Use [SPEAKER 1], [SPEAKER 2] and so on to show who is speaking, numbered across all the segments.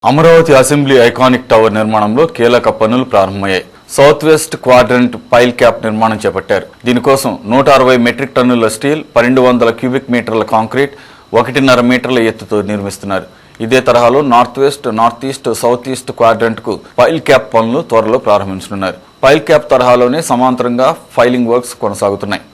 [SPEAKER 1] Amaravati assembly iconic tower నిర్మాణంలో కీలక పనులు ప్రారంభమయ్యాయి. South west quadrant pile cap నిర్మాణం చేపట్టారు. దీనికోసం 160 మెట్రిక్ టన్నుల స్టీల్, 1200 క్యూబిక్ మీటర్ల కాంక్రీట్, 1.5 మీటర్ల ఎత్తుతో నిర్మిస్తున్నారు. ఇదే తరహాలో north west, north east, south east quadrant కు పైల్ క్యాప్ పనులు త్వరలో ప్రారంభించనున్నారు. పైల్ క్యాప్ తరహాలోనే సమాంతరంగా ఫైలింగ్ వర్క్స్ కొనసాగుతున్నాయి.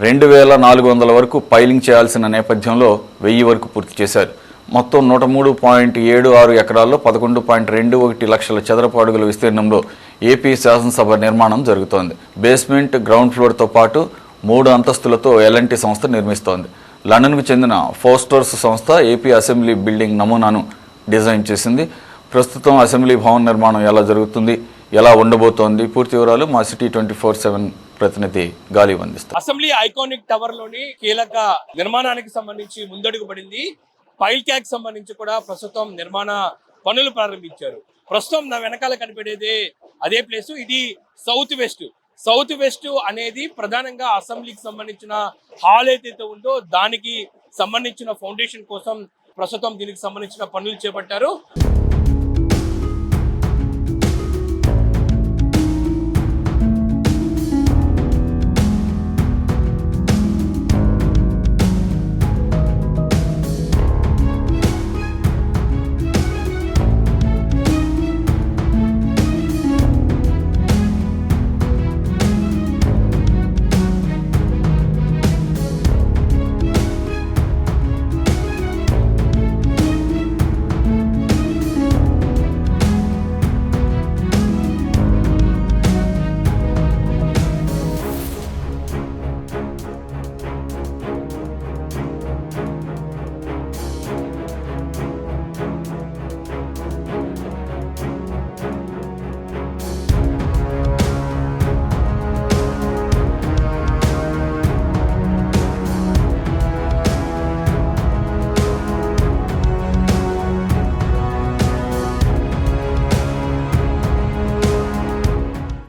[SPEAKER 1] రెండు 2400 వరకు పైలింగ్ చేయాల్సిన నేపథ్యంలో 1000 వరకు పూర్తి చేశారు. మొత్తం 103.76 ఎకరాల్లో 11.21 లక్షల చదరపు అడుగుల విస్తీర్ణంలో ఏపీ శాసనసభ నిర్మాణం జరుగుతోంది. బేస్మెంట్, గ్రౌండ్ ఫ్లోర్తో పాటు 3 అంతస్తులతో ఎల్ఎన్టీ సంస్థ నిర్మిస్తోంది. లండన్కు చెందిన ఫోస్టర్స్ సంస్థ ఏపీ అసెంబ్లీ బిల్డింగ్ నమూనాను డిజైన్ చేసింది. ప్రస్తుతం అసెంబ్లీ భవన్ నిర్మాణం ఎలా జరుగుతుంది, ఎలా ఉండబోతోంది, పూర్తి వివరాలు మా సిటీ 24/7 ప్రతినిధి గాలి అందిస్తారు.
[SPEAKER 2] అసెంబ్లీ ఐకానిక్ టవర్ లోని కీలక నిర్మాణానికి సంబంధించి ముందడుగు పడింది. పైల్ క్యాక్ సంబంధించి కూడా ప్రస్తుతం నిర్మాణ పనులు ప్రారంభించారు. ప్రస్తుతం నా వెనకాల కనిపెట్టేదే అదే ప్లేస్. ఇది సౌత్ వెస్ట్. సౌత్ వెస్ట్ అనేది ప్రధానంగా అసెంబ్లీకి సంబంధించిన హాల్ ఏదైతే ఉందో దానికి సంబంధించిన ఫౌండేషన్ కోసం ప్రస్తుతం దీనికి సంబంధించిన పనులు చేపట్టారు.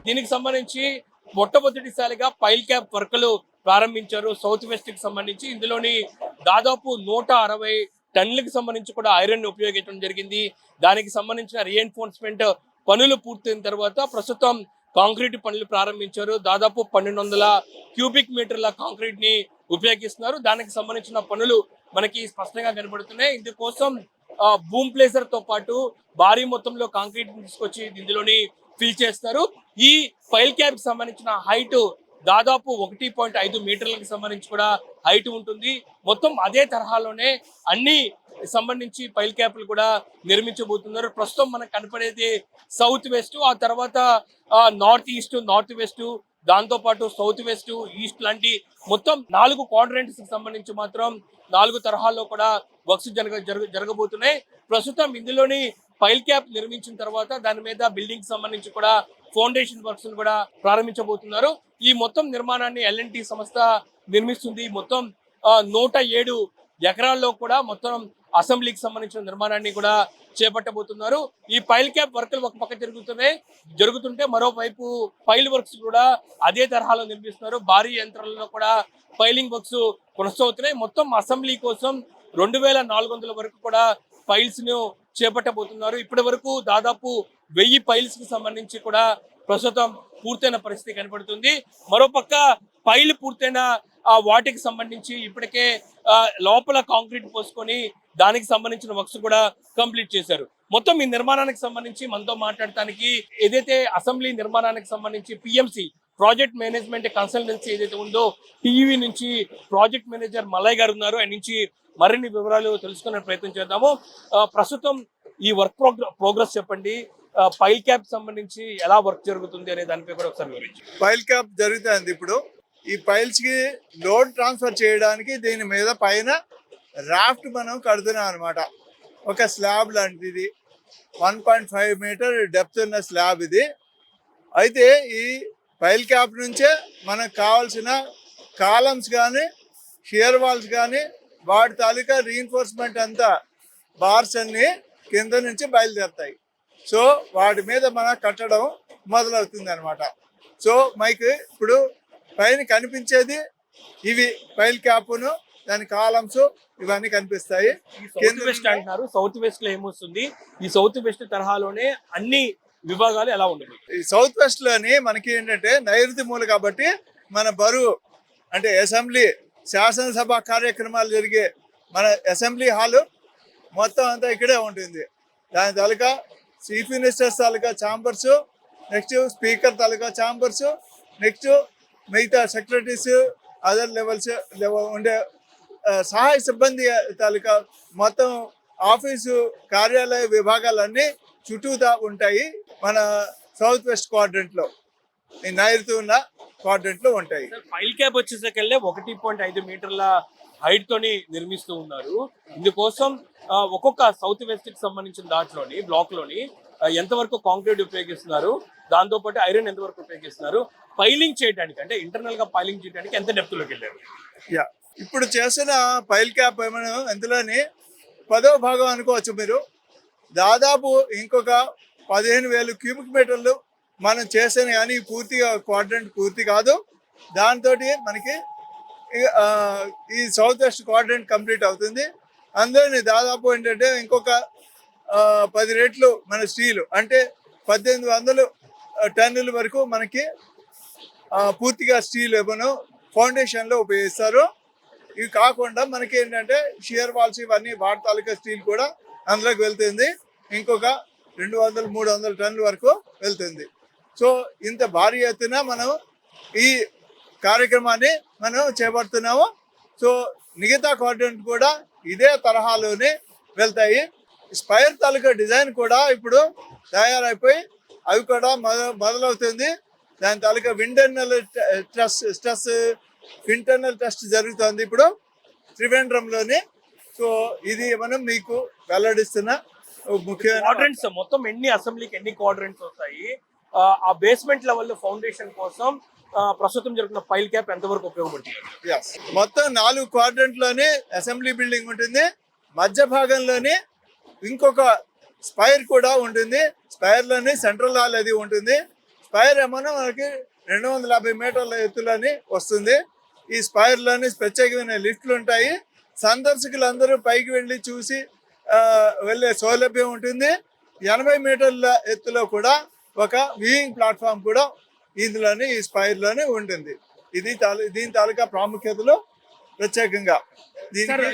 [SPEAKER 2] దీనికి సంబంధించి మొట్టమొదటిసారిగా పైల్ క్యాప్ వర్కులు ప్రారంభించారు సౌత్ వెస్ట్ కి సంబంధించి. ఇందులోని దాదాపు 160 టన్నులకు సంబంధించి కూడా ఐరన్ ఉపయోగించడం జరిగింది. దానికి సంబంధించిన రీఎన్ఫోర్స్మెంట్ పనులు పూర్తయిన తర్వాత ప్రస్తుతం కాంక్రీట్ పనులు ప్రారంభించారు. దాదాపు 1200 క్యూబిక్ మీటర్ల కాంక్రీట్ ని ఉపయోగిస్తున్నారు. దానికి సంబంధించిన పనులు మనకి స్పష్టంగా కనబడుతున్నాయి. ఇందుకోసం బూమ్ ప్లేసర్ తో పాటు భారీ మొత్తంలో కాంక్రీట్ తీసుకొచ్చి ఇందులోని ఫిల్ చేస్తారు. ఈ పైల్ క్యాప్ కి సంబంధించిన హైట్ దాదాపు 1.5 మీటర్లకు సంబంధించి కూడా హైట్ ఉంటుంది. మొత్తం అదే తరహాలోనే అన్ని సంబంధించి పైల్ క్యాప్లు కూడా నిర్మించబోతున్నారు. ప్రస్తుతం మనకు కనపడేది సౌత్ వెస్ట్, ఆ తర్వాత నార్త్ ఈస్ట్, నార్త్ వెస్ట్, దాంతో పాటు సౌత్ వెస్ట్, ఈస్ట్ లాంటి మొత్తం 4 క్వాడ్రంట్స్ కి సంబంధించి మాత్రం 4 తరహాల్లో కూడా వర్క్స్ జరగబోతున్నాయి. ప్రస్తుతం ఇందులోని పైల్ క్యాప్ నిర్మించిన తర్వాత దాని మీద బిల్డింగ్ సంబంధించి కూడా ఫౌండేషన్ వర్క్స్ కూడా ప్రారంభించబోతున్నారు. ఈ మొత్తం నిర్మాణాన్ని ఎల్ఎన్టీ సంస్థ నిర్మిస్తుంది. మొత్తం 107 ఎకరాల్లో కూడా మొత్తం అసెంబ్లీకి సంబంధించిన నిర్మాణాన్ని కూడా చేపట్టబోతున్నారు. ఈ పైల్ క్యాప్ వర్క్లు ఒక పక్క జరుగుతుంటే మరోవైపు పైల్ వర్క్స్ కూడా అదే తరహాలో నిర్మిస్తున్నారు. భారీ యంత్రాలలో కూడా పైలింగ్ వర్క్స్ కొనసాగుతున్నాయి. మొత్తం అసెంబ్లీ కోసం 2400 వరకు కూడా పైల్స్ ను చేపట్టబోతున్నారు. ఇప్పటి వరకు దాదాపు 1000 పైల్స్ కి సంబంధించి కూడా ప్రస్తుతం పూర్తయిన పరిస్థితి కనబడుతుంది. మరోపక్క పైలు పూర్తయిన వాటికి సంబంధించి ఇప్పటికే లోపల కాంక్రీట్ పోసుకొని దానికి సంబంధించిన వర్క్స్ కూడా కంప్లీట్ చేశారు. మొత్తం ఈ నిర్మాణానికి సంబంధించి మనతో మాట్లాడటానికి ఏదైతే అసెంబ్లీ నిర్మాణానికి సంబంధించి పిఎంసి ప్రాజెక్ట్ మేనేజ్మెంట్ కన్సల్టెన్సీ ఏదైతే ఉందో టీవీ నుంచి ప్రాజెక్ట్ మేనేజర్ మల్లయ్య గారు ఉన్నారు. ఆయన నుంచి మరిన్ని వివరాలు తెలుసుకునే ప్రయత్నం చేద్దాము. ప్రస్తుతం ఈ వర్క్ ప్రోగ్రెస్ చెప్పండి. పైల్ క్యాప్ సంబంధించి ఎలా వర్క్ జరుగుతుంది అనే దానిపై కూడా ఒకసారి వివరించండి.
[SPEAKER 3] పైల్ క్యాప్ జరుగుతుంది. ఇప్పుడు ఈ పైల్స్ కి లోడ్ ట్రాన్స్ఫర్ చేయడానికి దీని మీద పైన రాఫ్ట్ మనం కడుతున్నాం అనమాట. ఒక స్లాబ్ లాంటిది 1.5 మీటర్ డెప్త్ ఉన్న స్లాబ్ ఇది. అయితే ఈ పైల్ క్యాప్ నుంచే మనకు కావాల్సిన కాలమ్స్ కానీ షియర్ వాల్స్ కానీ వాటి తాలూకా రీఎన్ఫోర్స్మెంట్ అంతా బార్స్ అన్ని కింద నుంచి బయలుదేరుతాయి. సో వాటి మీద మనం కట్టడం మొదలవుతుంది అనమాట. సో మైక్ ఇప్పుడు పైన కనిపించేది ఇవి పైల్ క్యాప్ను, దాని కాలమ్స్ ఇవన్నీ కనిపిస్తాయి.
[SPEAKER 2] సౌత్ వెస్ట్ అంటున్నారు, సౌత్ వెస్ట్ లో ఏమొస్తుంది? ఈ సౌత్ వెస్ట్ తరహాలోనే అన్ని విభాగాలు ఎలా ఉండదు?
[SPEAKER 3] ఈ సౌత్ వెస్ట్ లోని మనకి ఏంటంటే నైరుతి మూల కాబట్టి మన బరువు అంటే అసెంబ్లీ శాసనసభ కార్యక్రమాలు జరిగే మన అసెంబ్లీ హాలు మొత్తం అంతా ఇక్కడే ఉంటుంది. దాని తాలూకా చీఫ్ మినిస్టర్స్ తాలూకా ఛాంబర్స్, నెక్స్ట్ స్పీకర్ తాలూకా ఛాంబర్స్, నెక్స్ట్ మిగతా సెక్రటరీస్, అదర్ లెవెల్స్ ఉండే సహాయ సిబ్బంది తాలూకా మొత్తం ఆఫీసు కార్యాలయ విభాగాలన్నీ చుట్టూతా ఉంటాయి. మన సౌత్ వెస్ట్ క్వాడ్రంట్ లో, ఈ నైరుతి ఉన్న క్వాడ్రంట్ లో ఉంటాయి.
[SPEAKER 2] పైల్ క్యాప్ వచ్చేసరికెళ్ళే 1.5 మీటర్ల హైట్ తోని నిర్మిస్తూ ఉన్నారు. ఇందుకోసం ఒక్కొక్క సౌత్ వెస్ట్ కి సంబంధించిన దాంట్లోని బ్లాక్ లోని ఎంతవరకు కాంక్రీట్ ఉపయోగిస్తున్నారు, దాంతో పాటు ఐరన్ ఎంతవరకు ఉపయోగిస్తున్నారు, పైలింగ్ చేయడానికి అంటే ఇంటర్నల్ గా పైలింగ్ చేయడానికి ఎంత డెప్త్ లోకి వెళ్ళారు?
[SPEAKER 3] యా, ఇప్పుడు చేసిన పైల్ క్యాప్ ఏమైనా ఎంతలోని 10వ భాగం అనుకోవచ్చు మీరు. దాదాపు ఇంకొక 15,000 క్యూబిక్ మీటర్లు మనం చేసిన కానీ పూర్తిగా క్వాడ్రంట్ పూర్తి కాదు. దాంతో మనకి ఈ సౌత్ వెస్ట్ క్వాడ్రంట్ కంప్లీట్ అవుతుంది. అందులోని దాదాపు ఏంటంటే ఇంకొక 10 రెట్లు మన స్టీలు అంటే 1800 టన్నుల వరకు మనకి పూర్తిగా స్టీల్ ఏమో ఫౌండేషన్లో ఉపయోగిస్తారు. ఇవి కాకుండా మనకి ఏంటంటే షియర్ వాల్స్ ఇవన్నీ వాటి తాలూకా స్టీల్ కూడా అందులోకి వెళ్తుంది. ఇంకొక 200-300 టన్నుల వరకు వెళ్తుంది. సో ఇంత భారీ ఎత్తున మనం ఈ కార్యక్రమాన్ని మనం చేపడుతున్నాము. సో మిగతా క్వాడ్రంట్ కూడా ఇదే తరహాలోనే వెళ్తాయి. స్పైర్ తాలూకా డిజైన్ కూడా ఇప్పుడు తయారైపోయి అవి కూడా మొదలవుతుంది. దాని తాలూకా ఇంటర్నల్ టెస్ట్ జరుగుతుంది ఇప్పుడు త్రివేంద్రంలోని. సో ఇది మనం మీకు వెల్లడిస్తున్న ముఖ్యమైన
[SPEAKER 2] క్వాడ్రంట్స్ మొత్తం ఎన్ని అసెంబ్లీకి ఎన్ని క్వాడ్రంట్స్ వస్తాయి? ఆ బేస్మెంట్ లెవెల్ ఫౌండేషన్ కోసం ప్రస్తుతం జరుగుతున్న పైల్ క్యాప్ ఎంతవరకు ఉపయోగపడుతుంది?
[SPEAKER 3] మొత్తం 4 క్వాడ్రంట్లోని అసెంబ్లీ బిల్డింగ్ ఉంటుంది. మధ్య భాగంలోని ఇంకొక స్పైర్ కూడా ఉంటుంది. స్పైర్లోని సెంట్రల్ హాల్ అది ఉంటుంది. స్పైర్ ఏమన్నా మనకి 250 మీటర్ల ఎత్తులోని వస్తుంది. ఈ స్పైర్లోని ప్రత్యేకమైన లిఫ్ట్లు ఉంటాయి. సందర్శకులందరూ పైకి వెళ్ళి చూసి వెళ్ళే సౌలభ్యం ఉంటుంది. 80 మీటర్ల ఎత్తులో కూడా ఒక వ్యూయింగ్ ప్లాట్ఫామ్ కూడా ఇందులోని ఈ స్పైర్లోనే ఉంటుంది. దీని తాలూకా ప్రాముఖ్యతలు ప్రత్యేకంగా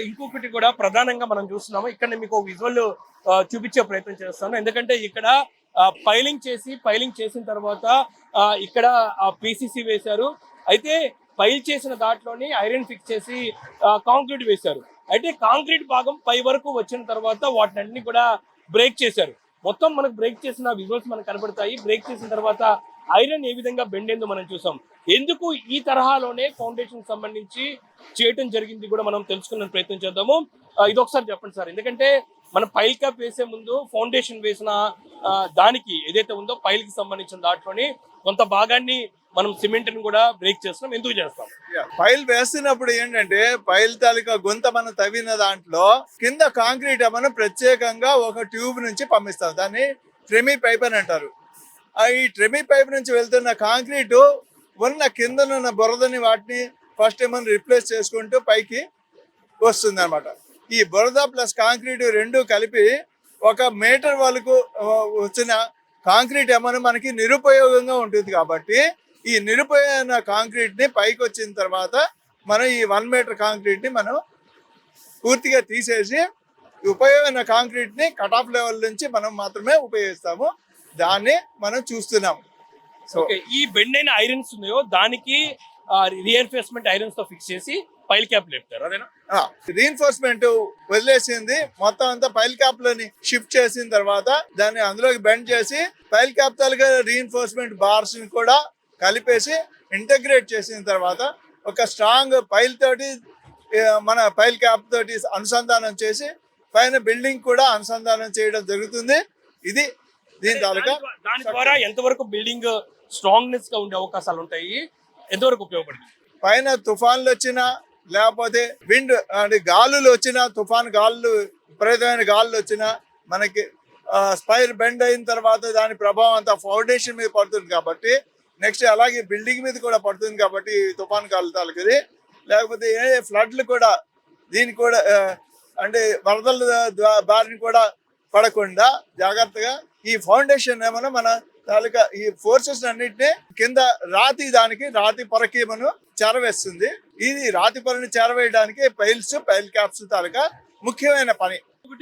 [SPEAKER 2] ఇంకొకటి కూడా ప్రధానంగా మనం చూస్తున్నాము. ఇక్కడ మీకు విజువల్ చూపించే ప్రయత్నం చేస్తాను. ఎందుకంటే ఇక్కడ పైలింగ్ చేసిన తర్వాత ఇక్కడ పీసీసీ వేశారు. అయితే పైల్ చేసిన దాంట్లోని ఐరన్ ఫిక్స్ చేసి కాంక్రీట్ వేశారు. అయితే కాంక్రీట్ భాగం పై వరకు వచ్చిన తర్వాత వాటిని కూడా బ్రేక్ చేశారు. మొత్తం మనకు బ్రేక్ చేసిన విజువల్స్ మనకు కనబడతాయి. బ్రేక్ చేసిన తర్వాత ఐరన్ ఏ విధంగా బెండ్ అయిందో మనం చూసాం. ఎందుకు ఈ తరహాలోనే ఫౌండేషన్ సంబంధించి చేయటం జరిగింది కూడా మనం తెలుసుకునే ప్రయత్నం చేద్దాము. ఇది ఒకసారి చెప్పండి సార్. ఎందుకంటే మనం పైల్ క్యాప్ వేసే ముందు ఫౌండేషన్ వేసిన దానికి ఏదైతే ఉందో పైల్ కి సంబంధించిన దాంట్లోని కొంత భాగాన్ని మనం సిమెంట్ ని కూడా బ్రేక్ చేస్తున్నాం. ఎందుకు చేస్తాం?
[SPEAKER 3] పైల్ వేస్తున్నప్పుడు ఏంటంటే పైల్ తాలూకా గుంత మనం తవ్విన దాంట్లో కింద కాంక్రీట్ మనం ప్రత్యేకంగా ఒక ట్యూబ్ నుంచి పంపిస్తాం. దాన్ని ట్రెమీ పైప్ అని అంటారు. ఈ ట్రెమీ పైప్ నుంచి వెళ్తున్న కాంక్రీటు ఉన్న కిందనున్న బురదని వాటిని ఫస్ట్ ఏమైనా రిప్లేస్ చేసుకుంటూ పైకి వస్తుంది అనమాట. ఈ బురద ప్లస్ కాంక్రీట్ రెండు కలిపి 1 మీటర్ వరకు వచ్చిన కాంక్రీట్ ఏమైనా మనకి నిరుపయోగంగా ఉంటుంది. కాబట్టి ఈ నిరుపయోగమైన కాంక్రీట్ ని పైకి వచ్చిన తర్వాత మనం ఈ 1 మీటర్ కాంక్రీట్ ని మనం పూర్తిగా తీసేసి ఉపయోగమైన కాంక్రీట్ ని కట్ ఆఫ్ లెవెల్ నుంచి మనం మాత్రమే ఉపయోగిస్తాము. దాన్ని మనం చూస్తున్నాం.
[SPEAKER 2] సో ఈ బెండ్ అయిన ఐరన్స్ ఉన్నాయో దానికి రీఎన్ఫోర్స్మెంట్ ఐరన్స్ తో ఫిక్స్ చేసి పైల్ క్యాప్ లేపుతారు అదేనా?
[SPEAKER 3] రీఎన్ఫోర్స్మెంట్ వదిలేసింది మొత్తం అంతా పైల్ క్యాప్ లోని షిఫ్ట్ చేసిన తర్వాత దాన్ని అందులోకి బెండ్ చేసి పైల్ క్యాప్ తాలూకా రీఎన్ఫోర్స్మెంట్ బార్స్ ని కూడా కలిపేసి ఇంటగ్రేట్ చేసిన తర్వాత ఒక స్ట్రాంగ్ పైల్ తోటి మన పైల్ క్యాప్ తోటి అనుసంధానం చేసి పైన బిల్డింగ్ కూడా అనుసంధానం చేయడం జరుగుతుంది. ఇది దీని తాలూకా
[SPEAKER 2] దాని ద్వారా ఎంతవరకు బిల్డింగ్ స్ట్రాంగ్నెస్ గా ఉండే అవకాశాలు ఉంటాయి, ఎంతవరకు ఉపయోగపడుతుంది?
[SPEAKER 3] పైన తుఫాన్లు వచ్చినా లేకపోతే విండ్ అంటే గాలులు వచ్చినా, తుఫాన్ గాలులు విపరీతమైన గాలులు వచ్చినా మనకి స్పైర్ బెండ్ అయిన తర్వాత దాని ప్రభావం అంతా ఫౌండేషన్ మీద పడుతుంది కాబట్టి నెక్స్ట్ అలాగే బిల్డింగ్ మీద కూడా పడుతుంది కాబట్టి తుఫాన్ గాలు తాలూకది. లేకపోతే ఫ్లడ్లు కూడా దీనికి కూడా అంటే వరదల బారిని కూడా పడకుండా జాగ్రత్తగా ఈ ఫౌండేషన్ ఏమన్నా మన తాలూకా ఈ ఫోర్సెస్ అన్నింటినీ కింద రాతి పొరకి మనం చేరవేస్తుంది. ఇది రాతి పొరని చేరవేయడానికి పైల్ క్యాప్స్ తాలూకా ముఖ్యమైన పని.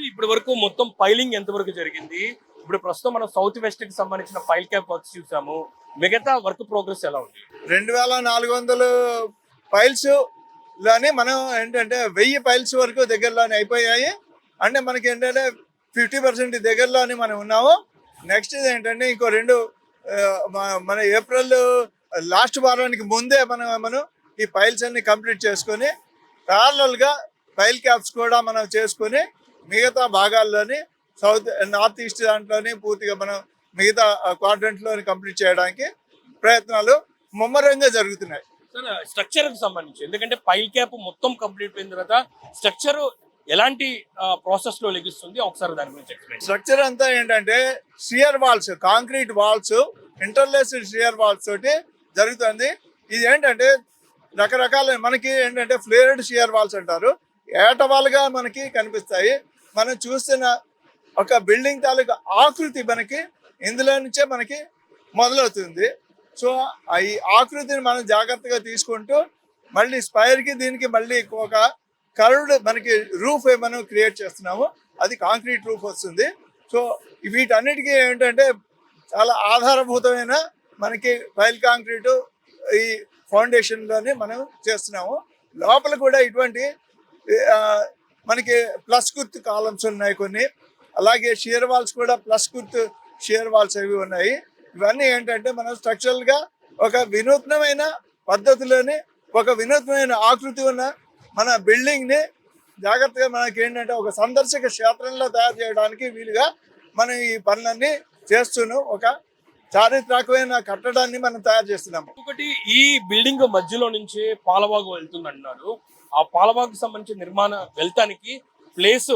[SPEAKER 2] ఇప్పటి వరకు మొత్తం పైలింగ్ ఎంత వరకు జరిగింది? ఇప్పుడు ప్రస్తుతం మనం సౌత్ వెస్ట్ కి సంబంధించిన పైల్ క్యాప్ వర్క్స్ చూసాము, మిగతా వర్క్ ప్రోగ్రెస్ ఎలా ఉంది?
[SPEAKER 3] 2400 పైల్స్ లోని మనం ఏంటంటే 1000 పైల్స్ వరకు దగ్గరలోనే అయిపోయాయి. అంటే మనకి ఏంటంటే 50% దగ్గరలోనే మనం ఉన్నాము. నెక్స్ట్ ఏంటంటే ఇంకో 2 మన ఏప్రిల్ లాస్ట్ వారానికి ముందే మనం ఈ పైల్స్ అన్ని కంప్లీట్ చేసుకొని ప్యారలల్ గా పైల్ క్యాప్స్ కూడా మనం చేసుకొని మిగతా భాగాల్లోని నార్త్ ఈస్ట్ దాంట్లోని పూర్తిగా మనం మిగతా క్వాడ్రంట్ లోని కంప్లీట్ చేయడానికి ప్రయత్నాలు ముమ్మరంగా జరుగుతున్నాయి.
[SPEAKER 2] సార్ స్ట్రక్చర్ కి సంబంధించి, ఎందుకంటే పైల్ క్యాప్ మొత్తం కంప్లీట్ అయిన తర్వాత స్ట్రక్చర్ ఎలాంటి ప్రాసెస్ లో లెగిస్తుంది, ఒకసారి దాని గురించి ఎక్స్ప్లెయిన్.
[SPEAKER 3] స్ట్రక్చర్ అంతా ఏంటంటే shear walls, concrete walls, interlaced shear walls తోటి జరుగుతుంది. ఇది ఏంటంటే రకరకాల మనకి ఏంటంటే ఫ్లేర్డ్ షియర్ వాల్స్ అంటారు, ఏటవాలుగా మనకి కనిపిస్తాయి. మనం చూస్తున్న ఒక బిల్డింగ్ తాలూకా ఆకృతి మనకి ఇందులో నుంచే మనకి మొదలవుతుంది. సో ఈ ఆకృతిని మనం జాగ్రత్తగా తీసుకుంటూ మళ్ళీ స్పైర్కి దీనికి మళ్ళీ ఒక కర్వ్డ్ మనకి రూఫ్ మనం క్రియేట్ చేస్తున్నాము, అది కాంక్రీట్ రూఫ్ వస్తుంది. సో వీటన్నిటికీ ఏంటంటే చాలా ఆధారభూతమైన మనకి పైల్ కాంక్రీటు ఈ ఫౌండేషన్లోనే మనం చేస్తున్నాము. లోపల కూడా ఇటువంటి మనకి ప్లస్ గుర్తు కాలమ్స్ ఉన్నాయి కొన్ని, అలాగే షియర్ వాల్స్ కూడా ప్లస్ గుర్తు షియర్ వాల్స్ అవి ఉన్నాయి. ఇవన్నీ ఏంటంటే మనం స్ట్రక్చరల్గా ఒక వినూత్నమైన పద్ధతిలోని ఒక వినూత్నమైన ఆకృతి ఉన్న మన బిల్డింగ్ని జాగ్రత్తగా మనకి ఏంటంటే ఒక సందర్శక క్షేత్రంలో తయారు చేయడానికి వీలుగా మనం ఈ పనులన్నీ చేస్తున్నాం. ఒక చారిత్రాత్మకమైన కట్టడాన్ని మనం తయారు చేస్తున్నాము.
[SPEAKER 2] ఒకటి ఈ బిల్డింగ్ మధ్యలో నుంచి పాలవాగు వెళ్తుంది అంటున్నారు, ఆ పాలవాగుకు సంబంధించిన నిర్మాణ వెళ్తానికి ప్లేస్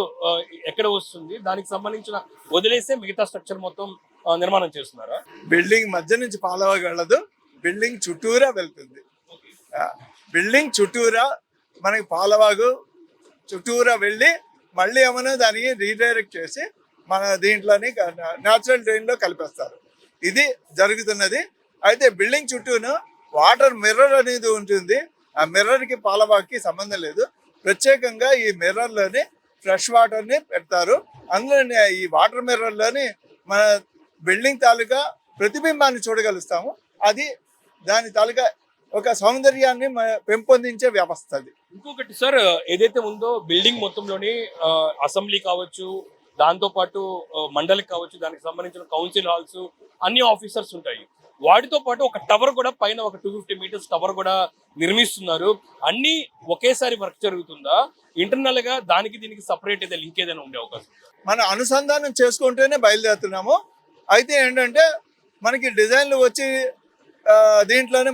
[SPEAKER 2] ఎక్కడ వస్తుంది, దానికి సంబంధించిన వదిలేసే మిగతా స్ట్రక్చర్ మొత్తం నిర్మాణం చేస్తున్నారా?
[SPEAKER 3] బిల్డింగ్ మధ్య నుంచి పాలవాగు వెళ్ళదు, బిల్డింగ్ చుట్టూరా వెళ్తుంది. బిల్డింగ్ చుట్టూరా మనకి పాలవాగు చుట్టూరా వెళ్ళి మళ్ళీ ఏమైనా దానికి రీడైరెక్ట్ చేసి మన దీంట్లోని న్యాచురల్ డ్రైన్లో కలిపేస్తారు. ఇది జరుగుతున్నది. అయితే బిల్డింగ్ చుట్టూను వాటర్ మిర్రర్ అనేది ఉంటుంది. ఆ మిర్రర్కి పాలవాగుకి సంబంధం లేదు. ప్రత్యేకంగా ఈ మిర్రర్లోని ఫ్రెష్ వాటర్ని పెడతారు. అందులోని ఈ వాటర్ మిర్రర్లోని మన బిల్డింగ్ తాలూకా ప్రతిబింబాన్ని చూడగలుస్తాము. అది దాని తాలూకా ఒక సౌందర్యాన్ని పెంపొందించే వ్యవస్థ అది.
[SPEAKER 2] ఇంకొకటి సార్, ఏదైతే ఉందో బిల్డింగ్ మొత్తంలోని అసెంబ్లీ కావచ్చు, దాంతో పాటు మండలి కావచ్చు, దానికి సంబంధించిన కౌన్సిల్ హాల్స్, అన్ని ఆఫీసర్స్ ఉంటాయి. వాటితో పాటు ఒక టవర్ కూడా పైన ఒక 250 మీటర్స్ టవర్ కూడా నిర్మిస్తున్నారు. అన్ని ఒకేసారి వర్క్ జరుగుతుందా? ఇంటర్నల్ గా దానికి దీనికి సపరేట్ ఏదైనా లింక్ ఏదైనా ఉండే అవకాశం?
[SPEAKER 3] మన అనుసంధానం చేసుకుంటూనే బయలుదేరుతున్నాము. అయితే ఏంటంటే మనకి డిజైన్లు వచ్చి దీంట్లోనే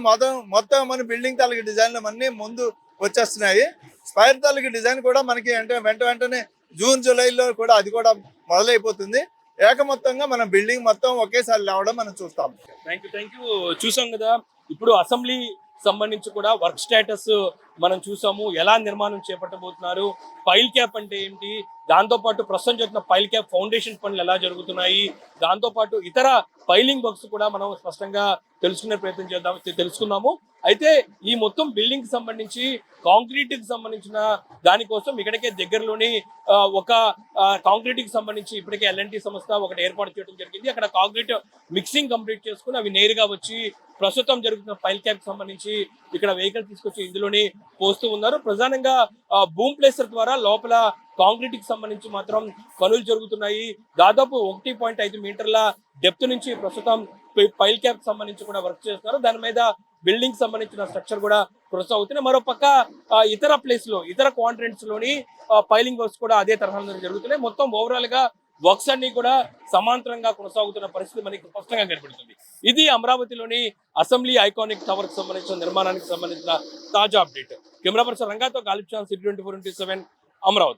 [SPEAKER 3] మొత్తం మన బిల్డింగ్ తాలూకు డిజైన్లు అన్నీ ముందు వచ్చేస్తున్నాయి. స్పైర్ తాలూకు డిజైన్ కూడా మనకి అంటే వెంటనే జూన్ జూలైలో కూడా అది కూడా మొదలైపోతుంది. ఏకమొత్తంగా మన బిల్డింగ్ మొత్తం ఒకేసారి లేవడం మనం చూస్తాం.
[SPEAKER 2] Thank you. చూసాం కదా, ఇప్పుడు అసెంబ్లీ సంబంధించి కూడా వర్క్ స్టేటస్ మనం చూసాము, ఎలా నిర్మాణం చేపట్టబోతున్నారు, పైల్ క్యాప్ అంటే ఏంటి, దాంతోపాటు ప్రస్తుతం జరుగుతున్న పైల్ క్యాప్ ఫౌండేషన్ పనులు ఎలా జరుగుతున్నాయి, దాంతోపాటు ఇతర పైలింగ్ వర్క్స్ కూడా మనం స్పష్టంగా తెలుసుకునే ప్రయత్నం తెలుసుకున్నాము. అయితే ఈ మొత్తం బిల్డింగ్ కి సంబంధించి కాంక్రీట్ కి సంబంధించిన దానికోసం ఇక్కడికే దగ్గరలోని ఒక కాంక్రీట్ కి సంబంధించి ఇప్పటికే L&T సంస్థ ఒకటి ఏర్పాటు చేయడం జరిగింది. అక్కడ కాంక్రీట్ మిక్సింగ్ కంప్లీట్ చేసుకుని అవి నేరుగా వచ్చి ప్రస్తుతం జరుగుతున్న పైల్ క్యాప్ సంబంధించి ఇక్కడ వెహికల్ తీసుకొచ్చి ఇందులోని పోస్తూ ఉన్నారు. ప్రధానంగా బూమ్ ప్లేసర్ ద్వారా లోపల కాంక్రీట్ కి సంబంధించి మాత్రం పనులు జరుగుతున్నాయి. దాదాపు 1.5 మీటర్ల డెప్త్ నుంచి ప్రస్తుతం పైల్ క్యాప్ సంబంధించి కూడా వర్క్ చేస్తున్నారు. దాని మీద బిల్డింగ్ సంబంధించిన స్ట్రక్చర్ కూడా కొనసాగుతున్నాయి. మరో పక్క ఇతర ప్లేస్ లో ఇతర క్వాంట్రెంట్స్ లోని పైలింగ్ వర్క్స్ కూడా అదే తరహాలో జరుగుతున్నాయి. మొత్తం ఓవరాల్ గా వర్క్స్ అన్ని కూడా సమాంతరంగా కొనసాగుతున్న పరిస్థితి మనకి స్పష్టంగా కనబడుతుంది. ఇది అమరావతిలోని అసెంబ్లీ ఐకానిక్ టవర్ కి సంబంధించిన నిర్మాణానికి సంబంధించిన తాజా అప్డేట్. కెమెరా పర్సన్ రంగాతో గాలిబ్ ఛాన్స్ 24/7 అమరావతి.